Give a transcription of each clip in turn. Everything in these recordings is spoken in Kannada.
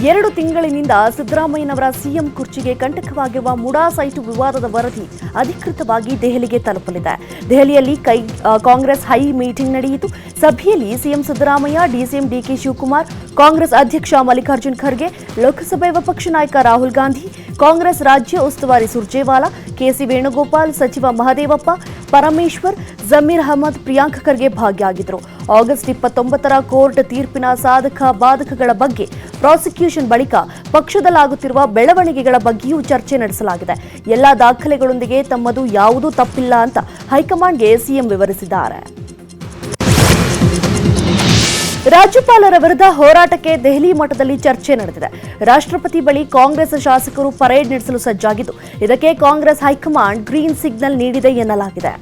2 ತಿಂಗಳಿನಿಂದ ಸಿದ್ದರಾಮಯ್ಯನವರ ಸಿಎಂ ಕುರ್ಚಿಗೆ ಕಂಟಕವಾಗಿರುವ ಮುಡಾ ಸೈಟು ವಿವಾದದ ವರದಿ ಅಧಿಕೃತವಾಗಿ ದೆಹಲಿಗೆ ತಲುಪಲಿದೆ. ದೆಹಲಿಯಲ್ಲಿ ಕಾಂಗ್ರೆಸ್ ಹೈ ಮೀಟಿಂಗ್ ನಡೆಯಿತು. ಸಭೆಯಲ್ಲಿ CM Siddaramaiah, DCM D K Shivakumar, Congress ಅಧ್ಯಕ್ಷ ಮಲ್ಲಿಕಾರ್ಜುನ್ ಖರ್ಗೆ, ಲೋಕಸಭೆ ವಿಪಕ್ಷ ನಾಯಕ ರಾಹುಲ್ ಗಾಂಧಿ, ಕಾಂಗ್ರೆಸ್ ರಾಜ್ಯ ಉಸ್ತುವಾರಿ ಸುರ್ಜೇವಾಲಾ, ಕೆಸಿ ವೇಣುಗೋಪಾಲ್, ಸಚಿವ ಮಹದೇವಪ್ಪ, ಪರಮೇಶ್ವರ್, ಜಮೀರ್ ಅಹಮದ್, ಪ್ರಿಯಾಂಕ್ ಖರ್ಗೆ ಭಾಗಿಯಾಗಿದ್ದರು. ಆಗಸ್ಟ್ 29ರ ಕೋರ್ಟ್ ತೀರ್ಪಿನ ಸಾಧಕ ಬಾಧಕಗಳ ಬಗ್ಗೆ, ಪ್ರಾಸಿಕ್ಯೂಷನ್ ಬಳಿಕ ಪಕ್ಷದಲ್ಲಾಗುತ್ತಿರುವ ಬೆಳವಣಿಗೆಗಳ ಬಗ್ಗೆಯೂ ಚರ್ಚೆ ನಡೆಸಲಾಗಿದೆ. ಎಲ್ಲಾ ದಾಖಲೆಗಳೊಂದಿಗೆ ತಮ್ಮದು ಯಾವುದೂ ತಪ್ಪಿಲ್ಲ ಅಂತ ಹೈಕಮಾಂಡ್ಗೆ ಸಿಎಂ ವಿವರಿಸಿದ್ದಾರೆ. ರಾಜ್ಯಪಾಲರ ವಿರುದ್ಧ ಹೋರಾಟಕ್ಕೆ ದೆಹಲಿ ಮಟ್ಟದಲ್ಲಿ ಚರ್ಚೆ ನಡೆದಿದೆ. ರಾಷ್ಟ್ರಪತಿ ಬಳಿ ಕಾಂಗ್ರೆಸ್ ಶಾಸಕರು ಪರೇಡ್ ನಡೆಸಲು ಸಜ್ಜಾಗಿದ್ದು, ಇದಕ್ಕೆ ಕಾಂಗ್ರೆಸ್ ಹೈಕಮಾಂಡ್ ಗ್ರೀನ್ ಸಿಗ್ನಲ್ ನೀಡಿದೆ ಎನ್ನಲಾಗಿದೆ.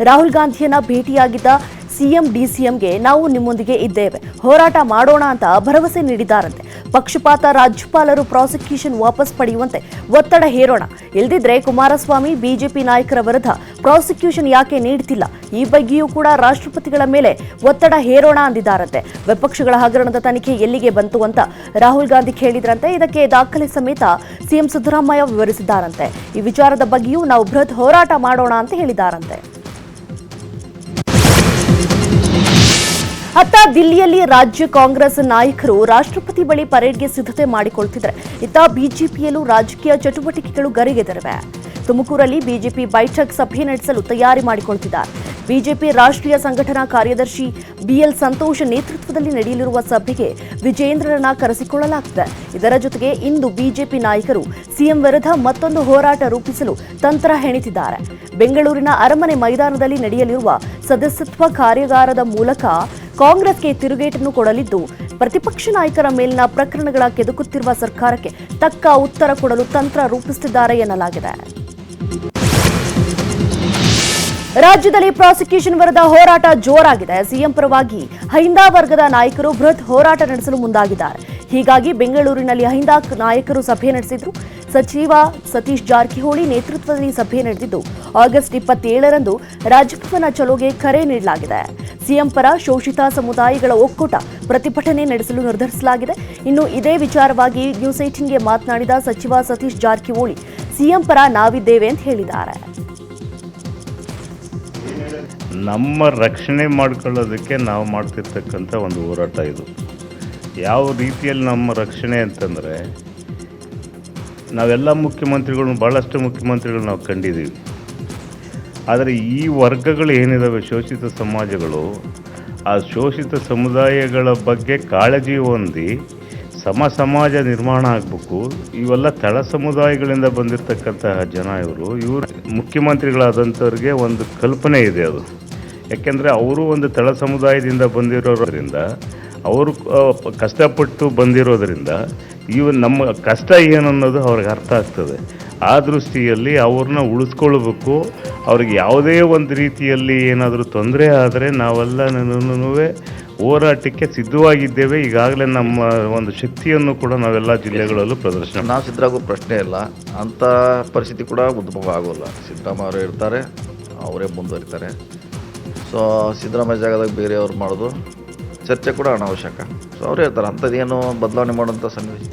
ರಾಹುಲ್ ಗಾಂಧಿಯನ್ನ ಭೇಟಿಯಾಗಿದ್ದ ಸಿಎಂ ಡಿಸಿಎಂಗೆ ನಾವು ನಿಮ್ಮೊಂದಿಗೆ ಇದ್ದೇವೆ, ಹೋರಾಟ ಮಾಡೋಣ ಅಂತ ಭರವಸೆ ನೀಡಿದ್ದಾರಂತೆ. ಪಕ್ಷಪಾತ ರಾಜ್ಯಪಾಲರು ಪ್ರಾಸಿಕ್ಯೂಷನ್ ವಾಪಸ್ ಪಡೆಯುವಂತೆ ಒತ್ತಡ ಹೇರೋಣ, ಇಲ್ದಿದ್ರೆ ಕುಮಾರಸ್ವಾಮಿ ಬಿಜೆಪಿ ನಾಯಕರ ವಿರುದ್ಧ ಪ್ರಾಸಿಕ್ಯೂಷನ್ ಯಾಕೆ ನೀಡುತ್ತಿಲ್ಲ, ಈ ಬಗ್ಗೆಯೂ ಕೂಡ ರಾಷ್ಟ್ರಪತಿಗಳ ಮೇಲೆ ಒತ್ತಡ ಹೇರೋಣ ಅಂದಿದ್ದಾರಂತೆ. ವಿಪಕ್ಷಗಳ ಹಗರಣದ ತನಿಖೆ ಎಲ್ಲಿಗೆ ಬಂತು ಅಂತ ರಾಹುಲ್ ಗಾಂಧಿ ಕೇಳಿದ್ರಂತೆ. ಇದಕ್ಕೆ ದಾಖಲೆ ಸಮೇತ ಸಿಎಂ ಸಿದ್ದರಾಮಯ್ಯ ವಿವರಿಸಿದ್ದಾರಂತೆ. ಈ ವಿಚಾರದ ಬಗ್ಗೆಯೂ ನಾವು ಬೃಹತ್ ಹೋರಾಟ ಮಾಡೋಣ ಅಂತ ಹೇಳಿದ್ದಾರಂತೆ. ಅತ್ತ ದಿಲ್ಲಿಯಲ್ಲಿ ರಾಜ್ಯ ಕಾಂಗ್ರೆಸ್ ನಾಯಕರು ರಾಷ್ಟ್ರಪತಿ ಬಳಿ ಪರೇಡ್ಗೆ ಸಿದ್ಧತೆ ಮಾಡಿಕೊಳ್ತಿದ್ದಾರೆ. ಇತ್ತ ಬಿಜೆಪಿಯಲ್ಲೂ ರಾಜಕೀಯ ಚಟುವಟಿಕೆಗಳು ಗರಿಗೆದರಿವೆ. ತುಮಕೂರಲ್ಲಿ ಬಿಜೆಪಿ ಬೈಠಕ್ ಸಭೆ ನಡೆಸಲು ತಯಾರಿ ಮಾಡಿಕೊಳ್ತಿದ್ದಾರೆ. ಬಿಜೆಪಿ ರಾಷ್ಟ್ರೀಯ ಸಂಘಟನಾ ಕಾರ್ಯದರ್ಶಿ ಬಿಎಲ್ ಸಂತೋಷ್ ನೇತೃತ್ವದಲ್ಲಿ ನಡೆಯಲಿರುವ ಸಭೆಗೆ ವಿಜೇಂದ್ರರನ್ನ ಕರೆಸಿಕೊಳ್ಳಲಾಗಿದೆ. ಇದರ ಜೊತೆಗೆ ಇಂದು ಬಿಜೆಪಿ ನಾಯಕರು ಸಿಎಂ ವಿರುದ್ಧ ಮತ್ತೊಂದು ಹೋರಾಟ ರೂಪಿಸಲು ತಂತ್ರ ಹೆಣಿತಿದ್ದಾರೆ. ಬೆಂಗಳೂರಿನ ಅರಮನೆ ಮೈದಾನದಲ್ಲಿ ನಡೆಯಲಿರುವ ಸದಸ್ಯತ್ವ ಕಾರ್ಯಾಗಾರದ ಮೂಲಕ ಕಾಂಗ್ರೆಸ್ಗೆ ತಿರುಗೇಟನ್ನು ಕೊಡಲಿದ್ದು, ಪ್ರತಿಪಕ್ಷ ನಾಯಕರ ಮೇಲಿನ ಪ್ರಕರಣಗಳ ಕೆದಕುತ್ತಿರುವ ಸರ್ಕಾರಕ್ಕೆ ತಕ್ಕ ಉತ್ತರ ಕೊಡಲು ತಂತ್ರ ರೂಪಿಸುತ್ತಿದ್ದಾರೆ ಎನ್ನಲಾಗಿದೆ. ರಾಜ್ಯದಲ್ಲಿ ಪ್ರಾಸಿಕ್ಯೂಷನ್ ವಿರುದ್ಧ ಹೋರಾಟ ಜೋರಾಗಿದೆ. ಸಿಎಂ ಪರವಾಗಿ ಅಹಿಂದ ವರ್ಗದ ನಾಯಕರು ಬೃಹತ್ ಹೋರಾಟ ನಡೆಸಲು ಮುಂದಾಗಿದ್ದಾರೆ. ಹೀಗಾಗಿ ಬೆಂಗಳೂರಿನಲ್ಲಿ ಅಹಿಂದ ನಾಯಕರು ಸಭೆ ನಡೆಸಿದ್ರು. ಸಚಿವ ಸತೀಶ್ ಜಾರಕಿಹೊಳಿ ನೇತೃತ್ವದಲ್ಲಿ ಸಭೆ ನಡೆದಿದ್ದು, ಆಗಸ್ಟ್ 27ರಂದು ರಾಜಭವನ ಚಲೋಗೆ ಕರೆ ನೀಡಲಾಗಿದೆ. ಸಿಎಂ ಪರ ಶೋಷಿತ ಸಮುದಾಯಗಳ ಒಕ್ಕೂಟ ಪ್ರತಿಭಟನೆ ನಡೆಸಲು ನಿರ್ಧರಿಸಲಾಗಿದೆ. ಇನ್ನು ಇದೇ ವಿಚಾರವಾಗಿ ನ್ಯೂಸ್ 18ಗೆ ಮಾತನಾಡಿದ ಸಚಿವ ಸತೀಶ್ ಜಾರಕಿಹೊಳಿ, ಸಿಎಂ ಪರ ನಾವಿದ್ದೇವೆ ಅಂತ ಹೇಳಿದ್ದಾರೆ. ನಮ್ಮ ರಕ್ಷಣೆ ಮಾಡ್ಕೊಳ್ಳೋದಕ್ಕೆ ನಾವು ಮಾಡ್ತಿರ್ತಕ್ಕಂಥ ಒಂದು ಹೋರಾಟ ಇದು. ಯಾವ ರೀತಿಯಲ್ಲಿ ನಮ್ಮ ರಕ್ಷಣೆ ಅಂತಂದರೆ, ನಾವೆಲ್ಲ ಮುಖ್ಯಮಂತ್ರಿಗಳು, ಭಾಳಷ್ಟು ಮುಖ್ಯಮಂತ್ರಿಗಳು ನಾವು ಕಂಡಿದ್ದೀವಿ. ಆದರೆ ಈ ವರ್ಗಗಳು ಏನಿದ್ದಾವೆ, ಶೋಷಿತ ಸಮಾಜಗಳು, ಆ ಶೋಷಿತ ಸಮುದಾಯಗಳ ಬಗ್ಗೆ ಕಾಳಜಿ ಹೊಂದಿ ಸಮಾಜ ನಿರ್ಮಾಣ ಆಗಬೇಕು. ಇವೆಲ್ಲ ತಳ ಸಮುದಾಯಗಳಿಂದ ಬಂದಿರತಕ್ಕಂತಹ ಜನ ಇವರು ಮುಖ್ಯಮಂತ್ರಿಗಳಾದಂಥವ್ರಿಗೆ ಒಂದು ಕಲ್ಪನೆ ಇದೆ ಅದು. ಯಾಕೆಂದರೆ ಅವರು ಒಂದು ತಳ ಸಮುದಾಯದಿಂದ ಬಂದಿರೋದ್ರಿಂದ, ಅವರು ಕಷ್ಟಪಟ್ಟು ಬಂದಿರೋದ್ರಿಂದ ನಮ್ಮ ಕಷ್ಟ ಏನನ್ನೋದು ಅವ್ರಿಗೆ ಅರ್ಥ ಆಗ್ತದೆ. ಆ ದೃಷ್ಟಿಯಲ್ಲಿ ಅವ್ರನ್ನ ಉಳಿಸ್ಕೊಳ್ಬೇಕು. ಅವ್ರಿಗೆ ಯಾವುದೇ ಒಂದು ರೀತಿಯಲ್ಲಿ ಏನಾದರೂ ತೊಂದರೆ ಆದರೆ ನಾವೆಲ್ಲನೂ ಹೋರಾಟಕ್ಕೆ ಸಿದ್ಧವಾಗಿದ್ದೇವೆ. ಈಗಾಗಲೇ ನಮ್ಮ ಒಂದು ಶಕ್ತಿಯನ್ನು ಕೂಡ ನಾವೆಲ್ಲ ಜಿಲ್ಲೆಗಳಲ್ಲೂ ಪ್ರದರ್ಶನ. ನಾವು ಸಿದ್ಧರಾಗೋ ಪ್ರಶ್ನೆ ಇಲ್ಲ, ಅಂಥ ಪರಿಸ್ಥಿತಿ ಕೂಡ ಉದ್ಭವ ಆಗೋಲ್ಲ. ಸಿದ್ದರಾಮಯ್ಯ ಅವರು ಇರ್ತಾರೆ, ಅವರೇ ಮುಂದುವರಿತಾರೆ. ಸೊ ಸಿದ್ದರಾಮಯ್ಯ ಜಾಗದಾಗ ಬೇರೆಯವ್ರು ಮಾಡೋದು ಚರ್ಚೆ ಕೂಡ ಅನಾವಶ್ಯಕ. ಸೊ ಅವರೇ ಇರ್ತಾರೆ, ಅಂಥದ್ದೇನು ಬದಲಾವಣೆ ಮಾಡುವಂಥ ಸನ್ನಿವೇಶ.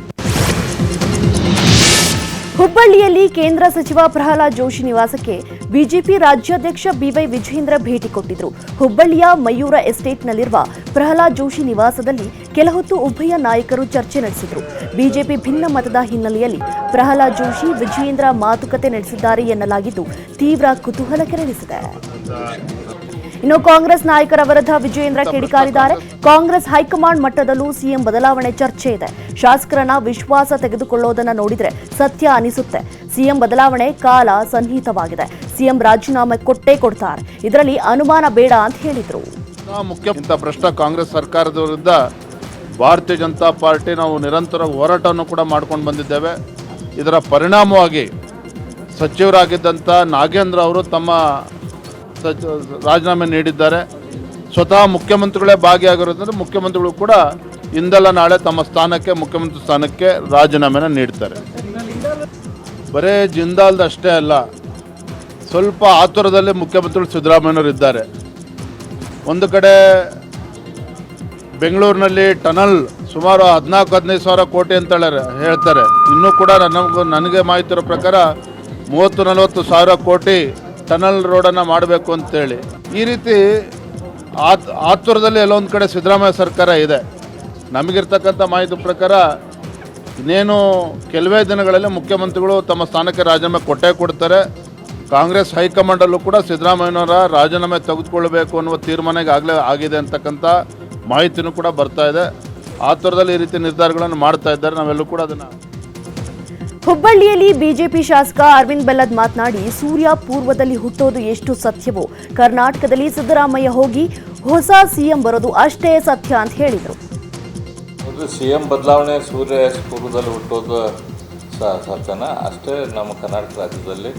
ಹುಬ್ಬಳ್ಳಿಯಲ್ಲಿ ಕೇಂದ್ರ ಸಚಿವ ಪ್ರಹ್ಲಾದ್ ಜೋಶಿ ನಿವಾಸಕ್ಕೆ ಬಿಜೆಪಿ ರಾಜ್ಯಾಧ್ಯಕ್ಷ ಬಿವೈ ವಿಜೇಂದ್ರ ಭೇಟಿ ಕೊಟ್ಟಿದ್ರು. ಹುಬ್ಬಳ್ಳಿಯ ಮಯೂರ ಎಸ್ಟೇಟ್ನಲ್ಲಿರುವ ಪ್ರಹ್ಲಾದ್ ಜೋಶಿ ನಿವಾಸದಲ್ಲಿ ಕೆಲ ಹೊತ್ತು ಉಭಯ ನಾಯಕರು ಚರ್ಚೆ ನಡೆಸಿದ್ರು. ಬಿಜೆಪಿ ಭಿನ್ನ ಮತದ ಹಿನ್ನೆಲೆಯಲ್ಲಿ ಪ್ರಹ್ಲಾದ್ ಜೋಶಿ ವಿಜೇಂದ್ರ ಮಾತುಕತೆ ನಡೆಸಿದ್ದಾರೆ ಎನ್ನಲಾಗಿದ್ದು, ತೀವ್ರ ಕುತೂಹಲ ಕೆರಳಿಸಿದೆ. ಇನ್ನು ಕಾಂಗ್ರೆಸ್ ನಾಯಕರ ವಿರುದ್ಧ ವಿಜೇಂದ್ರ ಕಿಡಿಕಾರಿದ್ದಾರೆ. ಕಾಂಗ್ರೆಸ್ ಹೈಕಮಾಂಡ್ ಮಟ್ಟದಲ್ಲೂ ಸಿಎಂ ಬದಲಾವಣೆ ಚರ್ಚೆ ಇದೆ. ಶಾಸಕರನ್ನ ವಿಶ್ವಾಸ ತೆಗೆದುಕೊಳ್ಳೋದನ್ನ ನೋಡಿದ್ರೆ ಸತ್ಯ ಅನಿಸುತ್ತೆ. ಸಿಎಂ ಬದಲಾವಣೆ ಕಾಲ ಸನ್ನಿಹಿತವಾಗಿದೆ. ಸಿಎಂ ರಾಜೀನಾಮೆ ಕೊಟ್ಟೇ ಕೊಡ್ತಾರೆ, ಇದರಲ್ಲಿ ಅನುಮಾನ ಬೇಡ ಅಂತ ಹೇಳಿದ್ರು. ಮುಖ್ಯ ಭ್ರಷ್ಟ ಕಾಂಗ್ರೆಸ್ ಸರ್ಕಾರದ ವಿರುದ್ಧ ಭಾರತೀಯ ಜನತಾ ಪಾರ್ಟಿ ನಾವು ನಿರಂತರ ಹೋರಾಟವನ್ನು ಕೂಡ ಮಾಡ್ಕೊಂಡು ಬಂದಿದ್ದೇವೆ. ಇದರ ಪರಿಣಾಮವಾಗಿ ಸಚಿವರಾಗಿದ್ದಂಥ ನಾಗೇಂದ್ರ ಅವರು ತಮ್ಮ ರಾಜೀನಾಮೆ ನೀಡಿದ್ದಾರೆ. ಸ್ವತಃ ಮುಖ್ಯಮಂತ್ರಿಗಳೇ ಭಾಗಿಯಾಗಿರೋದ್ರಿಂದ ಮುಖ್ಯಮಂತ್ರಿಗಳು ಕೂಡ ಇಂದಲ್ಲ ನಾಳೆ ತಮ್ಮ ಸ್ಥಾನಕ್ಕೆ, ಮುಖ್ಯಮಂತ್ರಿ ಸ್ಥಾನಕ್ಕೆ ರಾಜೀನಾಮೆನ ನೀಡ್ತಾರೆ. ಬರೇ ಜಿಂದಾಲ್ದ ಅಷ್ಟೇ ಅಲ್ಲ, ಸ್ವಲ್ಪ ಆತುರದಲ್ಲಿ ಮುಖ್ಯಮಂತ್ರಿಗಳು ಸಿದ್ದರಾಮಯ್ಯನವರು ಇದ್ದಾರೆ. ಒಂದು ಕಡೆ ಬೆಂಗಳೂರಿನಲ್ಲಿ ಟನಲ್ ಸುಮಾರು 14-15 ಸಾವಿರ ಕೋಟಿ ಅಂತ ಹೇಳ್ತಾರೆ. ಇನ್ನೂ ಕೂಡ ನನಗೆ ಮಾಹಿತಿ ಇರೋ ಪ್ರಕಾರ 30-40 ಸಾವಿರ ಕೋಟಿ ಟನಲ್ ರೋಡನ್ನು ಮಾಡಬೇಕು ಅಂತೇಳಿ. ಈ ರೀತಿ ಆತುರದಲ್ಲಿ ಎಲ್ಲೊಂದು ಕಡೆ ಸಿದ್ದರಾಮಯ್ಯ ಸರ್ಕಾರ ಇದೆ. ನಮಗಿರ್ತಕ್ಕಂಥ ಮಾಹಿತಿ ಪ್ರಕಾರ ಇನ್ನೇನು ಕೆಲವೇ ದಿನಗಳಲ್ಲಿ ಮುಖ್ಯಮಂತ್ರಿಗಳು ತಮ್ಮ ಸ್ಥಾನಕ್ಕೆ ರಾಜೀನಾಮೆ ಕೊಡ್ತಾರೆ. ಕಾಂಗ್ರೆಸ್ ಹೈಕಮಾಂಡಲ್ಲೂ ಕೂಡ ಸಿದ್ದರಾಮಯ್ಯನವರ ರಾಜೀನಾಮೆ ತೆಗೆದುಕೊಳ್ಬೇಕು ಅನ್ನುವ ತೀರ್ಮಾನ ಆಗಿದೆ ಅಂತಕ್ಕಂಥ ಮಾಹಿತಿನೂ ಕೂಡ ಬರ್ತಾ ಇದೆ. ಆತುರದಲ್ಲಿ ಈ ರೀತಿ ನಿರ್ಧಾರಗಳನ್ನು ಮಾಡ್ತಾ ಇದ್ದಾರೆ. ನಾವೆಲ್ಲೂ ಕೂಡ ಅದನ್ನು ಹುಬ್ಬಳ್ಳಿಯಲ್ಲಿ ಬಿಜೆಪಿ ಶಾಸಕ ಅರವಿಂದ್ ಬೆಲ್ಲದ್ ಮಾತನಾಡಿ, ಸೂರ್ಯ ಪೂರ್ವದಲ್ಲಿ ಹುಟ್ಟೋದು ಎಷ್ಟು ಸತ್ಯವೋ ಕರ್ನಾಟಕದಲ್ಲಿ ಸಿದ್ದರಾಮಯ್ಯ ಹೋಗಿ ಹೊಸ ಸಿಎಂ ಬರೋದು ಅಷ್ಟೇ ಸತ್ಯ ಅಂತ ಹೇಳಿದರು. ಸಿಎಂ ಬದಲಾವಣೆ ಸೂರ್ಯ ಪೂರ್ವದಲ್ಲಿ ಹುಟ್ಟೋದು ಸತ್ಯನ ಅಷ್ಟೇ. ನಮ್ಮ ಕರ್ನಾಟಕ ರಾಜ್ಯದಲ್ಲಿ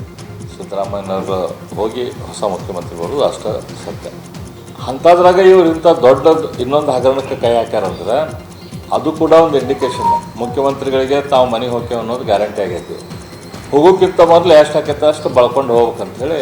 ಸಿದ್ದರಾಮಯ್ಯನವರು ಹೋಗಿ ಹೊಸ ಮುಖ್ಯಮಂತ್ರಿ ಬರೋದು ಅಷ್ಟೇ ಸತ್ಯ. ಅಂಥದ್ರಾಗ ಇವ್ರು ಇಂಥ ದೊಡ್ಡದು ಇನ್ನೊಂದು ಹಗರಣಕ್ಕೆ ಕೈ ಹಾಕ್ಯಾರಂದ್ರೆ ಅದು ಕೂಡ ಒಂದು ಇಂಡಿಕೇಶನ್. ಮುಖ್ಯಮಂತ್ರಿಗಳಿಗೆ ತಾವು ಮನೆಗೆ ಹೋಗ್ತೇವೆ ಅನ್ನೋದು ಗ್ಯಾರಂಟಿ ಆಗೈತಿ. ಹೋಗೋಕ್ಕಿಂತ ಮೊದಲು ಎಷ್ಟು ಆಕೈತೆ ಅಷ್ಟು ಬಳ್ಕೊಂಡು ಹೋಗ್ಬೇಕಂತೇಳಿ.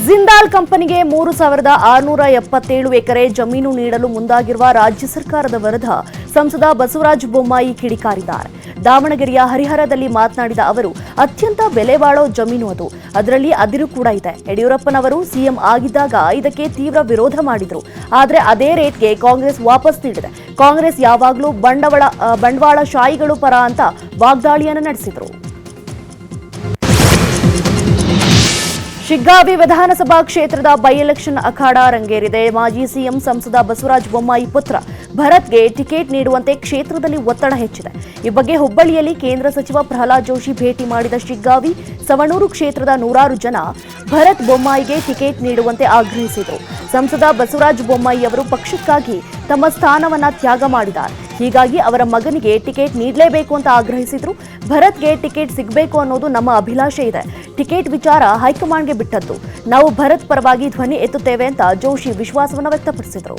ಜಿಂದಾಲ್ ಕಂಪನಿಗೆ 3,677 ಎಕರೆ ಜಮೀನು ನೀಡಲು ಮುಂದಾಗಿರುವ ರಾಜ್ಯ ಸರ್ಕಾರದ ವಿರುದ್ಧ ಸಂಸದ ಬಸವರಾಜ ಬೊಮ್ಮಾಯಿ ಕಿಡಿಕಾರಿದ್ದಾರೆ. ದಾವಣಗೆರೆಯ ಹರಿಹರದಲ್ಲಿ ಮಾತನಾಡಿದ ಅವರು, ಅತ್ಯಂತ ಬೆಲೆ ಬಾಳೋ ಜಮೀನು ಅದು, ಅದರಲ್ಲಿ ಅದಿರು ಕೂಡ ಇದೆ. ಯಡಿಯೂರಪ್ಪನವರು ಸಿಎಂ ಆಗಿದ್ದಾಗ ಇದಕ್ಕೆ ತೀವ್ರ ವಿರೋಧ ಮಾಡಿದ್ರು. ಆದರೆ ಅದೇ ರೇಟ್ಗೆ ಕಾಂಗ್ರೆಸ್ ವಾಪಸ್ ನೀಡಿದೆ. ಕಾಂಗ್ರೆಸ್ ಯಾವಾಗಲೂ ಬಂಡವಾಳಶಾಹಿಗಳು ಪರ ಅಂತ ವಾಗ್ದಾಳಿಯನ್ನು ನಡೆಸಿದರು. ಶಿಗ್ಗಾವಿ ವಿಧಾನಸಭಾ ಕ್ಷೇತ್ರದ ಬೈ ಎಲೆಕ್ಷನ್ ಅಖಾಡ ರಂಗೇರಿದೆ. ಮಾಜಿ ಸಿಎಂ ಸಂಸದ ಬಸವರಾಜ ಬೊಮ್ಮಾಯಿ ಪುತ್ರ ಭರತ್ಗೆ ಟಿಕೆಟ್ ನೀಡುವಂತೆ ಕ್ಷೇತ್ರದಲ್ಲಿ ಒತ್ತಡ ಹೆಚ್ಚಿದೆ. ಈ ಬಗ್ಗೆ ಹುಬ್ಬಳ್ಳಿಯಲ್ಲಿ ಕೇಂದ್ರ ಸಚಿವ ಪ್ರಹ್ಲಾದ್ ಜೋಶಿ ಭೇಟಿ ಮಾಡಿದ ಶಿಗ್ಗಾವಿ ಸವಣೂರು ಕ್ಷೇತ್ರದ ನೂರಾರು ಜನ ಭರತ್ ಬೊಮ್ಮಾಯಿಗೆ ಟಿಕೆಟ್ ನೀಡುವಂತೆ ಆಗ್ರಹಿಸಿದರು. ಸಂಸದ ಬಸವರಾಜ ಬೊಮ್ಮಾಯಿ ಅವರು ಪಕ್ಷಕ್ಕಾಗಿ ತಮ್ಮ ಸ್ಥಾನವನ್ನ ತ್ಯಾಗ ಮಾಡಿದ್ದಾರೆ. ಹೀಗಾಗಿ ಅವರ ಮಗನಿಗೆ ಟಿಕೆಟ್ ನೀಡಲೇಬೇಕು ಅಂತ ಆಗ್ರಹಿಸಿದ್ರು. ಭರತ್ಗೆ ಟಿಕೆಟ್ ಸಿಗಬೇಕು ಅನ್ನೋದು ನಮ್ಮ ಅಭಿಲಾಷೆ ಇದೆ. ಟಿಕೆಟ್ ವಿಚಾರ ಹೈಕಮಾಂಡ್ಗೆ ಬಿಟ್ಟದ್ದು. ನಾವು ಭರತ್ ಪರವಾಗಿ ಧ್ವನಿ ಎತ್ತುತ್ತೇವೆ ಅಂತ ಜೋಶಿ ವಿಶ್ವಾಸವನ್ನು ವ್ಯಕ್ತಪಡಿಸಿದರು.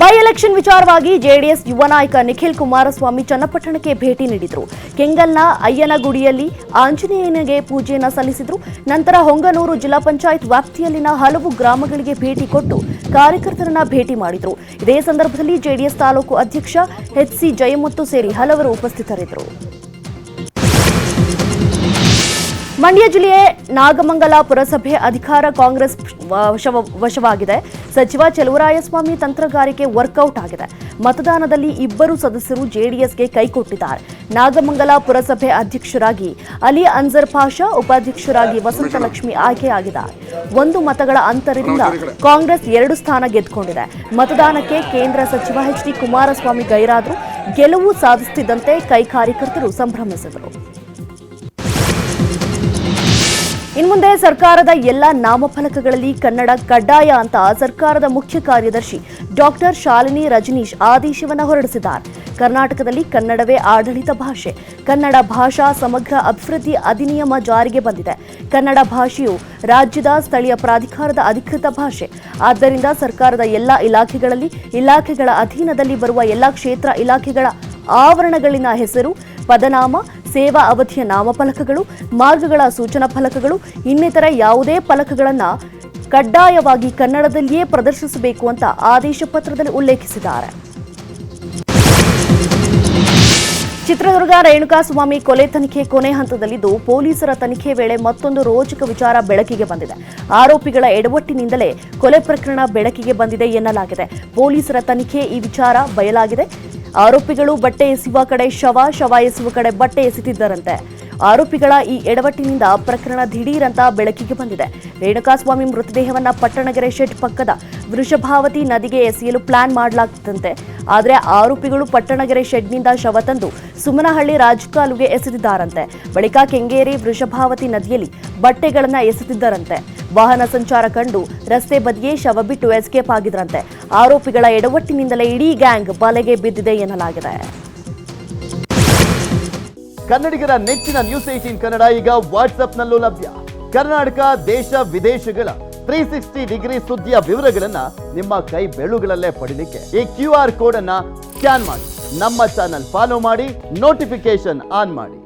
ಬೈ ಎಲೆಕ್ಷನ್ ವಿಚಾರವಾಗಿ ಜೆಡಿಎಸ್ ಯುವ ನಾಯಕ ನಿಖಿಲ್ ಕುಮಾರಸ್ವಾಮಿ ಚನ್ನಪಟ್ಟಣಕ್ಕೆ ಭೇಟಿ ನೀಡಿದರು. ಕೆಂಗಲ್ನ ಅಯ್ಯನಗುಡಿಯಲ್ಲಿ ಆಂಜನೇಯನಿಗೆ ಪೂಜೆಯನ್ನು ಸಲ್ಲಿಸಿದರು. ನಂತರ ಹೊಂಗನೂರು ಜಿಲ್ಲಾ ಪಂಚಾಯತ್ ವ್ಯಾಪ್ತಿಯಲ್ಲಿನ ಹಲವು ಗ್ರಾಮಗಳಿಗೆ ಭೇಟಿ ಕೊಟ್ಟು ಕಾರ್ಯಕರ್ತರನ್ನ ಭೇಟಿ ಮಾಡಿದರು. ಇದೇ ಸಂದರ್ಭದಲ್ಲಿ ಜೆಡಿಎಸ್ ತಾಲೂಕು ಅಧ್ಯಕ್ಷ ಎಚ್.ಸಿ. ಜಯಮುತ್ತು ಸೇರಿ ಹಲವರು ಉಪಸ್ಥಿತರಿದ್ದರು. ಮಂಡ್ಯ ಜಿಲ್ಲೆಯ ನಾಗಮಂಗಲ ಪುರಸಭೆ ಅಧಿಕಾರ ಕಾಂಗ್ರೆಸ್ ವಶವಾಗಿದೆ. ಸಚಿವ ಚೆಲುವರಾಯಸ್ವಾಮಿ ತಂತ್ರಗಾರಿಕೆ ವರ್ಕೌಟ್ ಆಗಿದೆ. ಮತದಾನದಲ್ಲಿ 2 ಸದಸ್ಯರು ಜೆಡಿಎಸ್ಗೆ ಕೈಕೊಟ್ಟಿದ್ದಾರೆ. ನಾಗಮಂಗಲ ಪುರಸಭೆ ಅಧ್ಯಕ್ಷರಾಗಿ ಅಲಿ ಅನ್ಸರ್ ಪಾಷಾ, ಉಪಾಧ್ಯಕ್ಷರಾಗಿ ವಸಂತಲಕ್ಷ್ಮಿ ಆಯ್ಕೆಯಾಗಿದ್ದಾರೆ. 1 ಮತಗಳ ಅಂತರದಿಂದ ಕಾಂಗ್ರೆಸ್ 2 ಸ್ಥಾನ ಗೆದ್ದುಕೊಂಡಿದೆ. ಮತದಾನಕ್ಕೆ ಕೇಂದ್ರ ಸಚಿವ ಎಚ್.ಡಿ. ಕುಮಾರಸ್ವಾಮಿ ಗೈರಾದರು. ಗೆಲುವು ಸಾಧಿಸುತ್ತಿದ್ದಂತೆ ಕೈ ಕಾರ್ಯಕರ್ತರು ಸಂಭ್ರಮಿಸಿದರು. ಇನ್ಮುಂದೆ ಸರ್ಕಾರದ ಎಲ್ಲ ನಾಮಫಲಕಗಳಲ್ಲಿ ಕನ್ನಡ ಕಡ್ಡಾಯ ಅಂತ ಸರ್ಕಾರದ ಮುಖ್ಯ ಕಾರ್ಯದರ್ಶಿ ಡಾಕ್ಟರ್ ಶಾಲಿನಿ ರಜನೀಶ್ ಆದೇಶವನ್ನು ಹೊರಡಿಸಿದ್ದಾರೆ. ಕರ್ನಾಟಕದಲ್ಲಿ ಕನ್ನಡವೇ ಆಡಳಿತ ಭಾಷೆ. ಕನ್ನಡ ಭಾಷಾ ಸಮಗ್ರ ಅಭಿವೃದ್ಧಿ ಅಧಿನಿಯಮ ಜಾರಿಗೆ ಬಂದಿದೆ. ಕನ್ನಡ ಭಾಷೆಯು ರಾಜ್ಯದ ಸ್ಥಳೀಯ ಪ್ರಾಧಿಕಾರದ ಅಧಿಕೃತ ಭಾಷೆ. ಆದ್ದರಿಂದ ಸರ್ಕಾರದ ಎಲ್ಲ ಇಲಾಖೆಗಳಲ್ಲಿ, ಇಲಾಖೆಗಳ ಅಧೀನದಲ್ಲಿ ಬರುವ ಎಲ್ಲ ಕ್ಷೇತ್ರ ಇಲಾಖೆಗಳ ಆವರಣಗಳಿನ ಹೆಸರು, ಪದನಾಮ, ಸೇವಾ ಅವಧಿಯ ನಾಮಫಲಕಗಳು, ಮಾರ್ಗಗಳ ಸೂಚನಾ ಫಲಕಗಳು, ಇನ್ನಿತರ ಯಾವುದೇ ಫಲಕಗಳನ್ನು ಕಡ್ಡಾಯವಾಗಿ ಕನ್ನಡದಲ್ಲಿಯೇ ಪ್ರದರ್ಶಿಸಬೇಕು ಅಂತ ಆದೇಶ ಪತ್ರದಲ್ಲಿ ಉಲ್ಲೇಖಿಸಿದ್ದಾರೆ. ಚಿತ್ರದುರ್ಗ ರೇಣುಕಾಸ್ವಾಮಿ ಕೊಲೆ ತನಿಖೆ ಕೊನೆ ಹಂತದಲ್ಲಿದ್ದು, ಪೊಲೀಸರ ತನಿಖೆ ವೇಳೆ ಮತ್ತೊಂದು ರೋಚಕ ವಿಚಾರ ಬೆಳಕಿಗೆ ಬಂದಿದೆ. ಆರೋಪಿಗಳ ಎಡವಟ್ಟಿನಿಂದಲೇ ಕೊಲೆ ಪ್ರಕರಣ ಬೆಳಕಿಗೆ ಬಂದಿದೆ ಎನ್ನಲಾಗಿದೆ. ಪೊಲೀಸರ ತನಿಖೆ ಈ ವಿಚಾರ ಬಯಲಾಗಿದೆ. ಆರೋಪಿಗಳು ಬಟ್ಟೆ ಎಸೆಯುವ ಕಡೆ ಶವ ಎಸೆಯುವ ಕಡೆ ಬಟ್ಟೆ ಎಸೆದಿದ್ದರಂತೆ. ಆರೋಪಿಗಳ ಈ ಎಡವಟ್ಟಿನಿಂದ ಪ್ರಕರಣ ದಿಢೀರಂತ ಬೆಳಕಿಗೆ ಬಂದಿದೆ. ರೇಣುಕಾಸ್ವಾಮಿ ಮೃತದೇಹವನ್ನ ಪಟ್ಟಣಗೆರೆ ಶೆಡ್ ಪಕ್ಕದ ವೃಷಭಾವತಿ ನದಿಗೆ ಎಸೆಯಲು ಪ್ಲಾನ್ ಮಾಡಲಾಗಿತ್ತಂತೆ. ಆದರೆ ಆರೋಪಿಗಳು ಪಟ್ಟಣಗೆರೆ ಶೆಡ್ನಿಂದ ಶವ ತಂದು ಸುಮನಹಳ್ಳಿ ರಾಜಕಾಲುಗೆ ಎಸೆದಿದ್ದಾರಂತೆ. ಬಳಿಕ ಕೆಂಗೇರಿ ವೃಷಭಾವತಿ ನದಿಯಲ್ಲಿ ಬಟ್ಟೆಗಳನ್ನು ಎಸೆದಿದ್ದರಂತೆ. ವಾಹನ ಸಂಚಾರ ಕಂಡು ರಸ್ತೆ ಬದಿಯೇ ಶವ ಬಿಟ್ಟು ಎಸ್ಕೇಪ್ ಆಗಿದ್ರಂತೆ. ಆರೋಪಿಗಳ ಎಡವಟ್ಟಿನಿಂದಲೇ ಇಡೀ ಗ್ಯಾಂಗ್ ಬಲೆಗೆ ಬಿದ್ದಿದೆ ಎನ್ನಲಾಗಿದೆ. ಕನ್ನಡಿಗರ ನೆಚ್ಚಿನ ನ್ಯೂಸ್ 18 ಕನ್ನಡ ಈಗ ವಾಟ್ಸ್ಆಪ್ನಲ್ಲೂ ಲಭ್ಯ. ಕರ್ನಾಟಕ, ದೇಶ ವಿದೇಶಗಳ 360 ಡಿಗ್ರಿ ಸುದ್ದಿಯ ವಿವರಗಳನ್ನ ನಿಮ್ಮ ಕೈ ಬೆರಳುಗಳಲ್ಲೇ ಪಡಿಲಿಕ್ಕೆ ಈ QR ಕೋಡ್ ಅನ್ನ ಸ್ಕ್ಯಾನ್ ಮಾಡಿ ನಮ್ಮ ಚಾನಲ್ ಫಾಲೋ ಮಾಡಿ, ನೋಟಿಫಿಕೇಶನ್ ಆನ್ ಮಾಡಿ.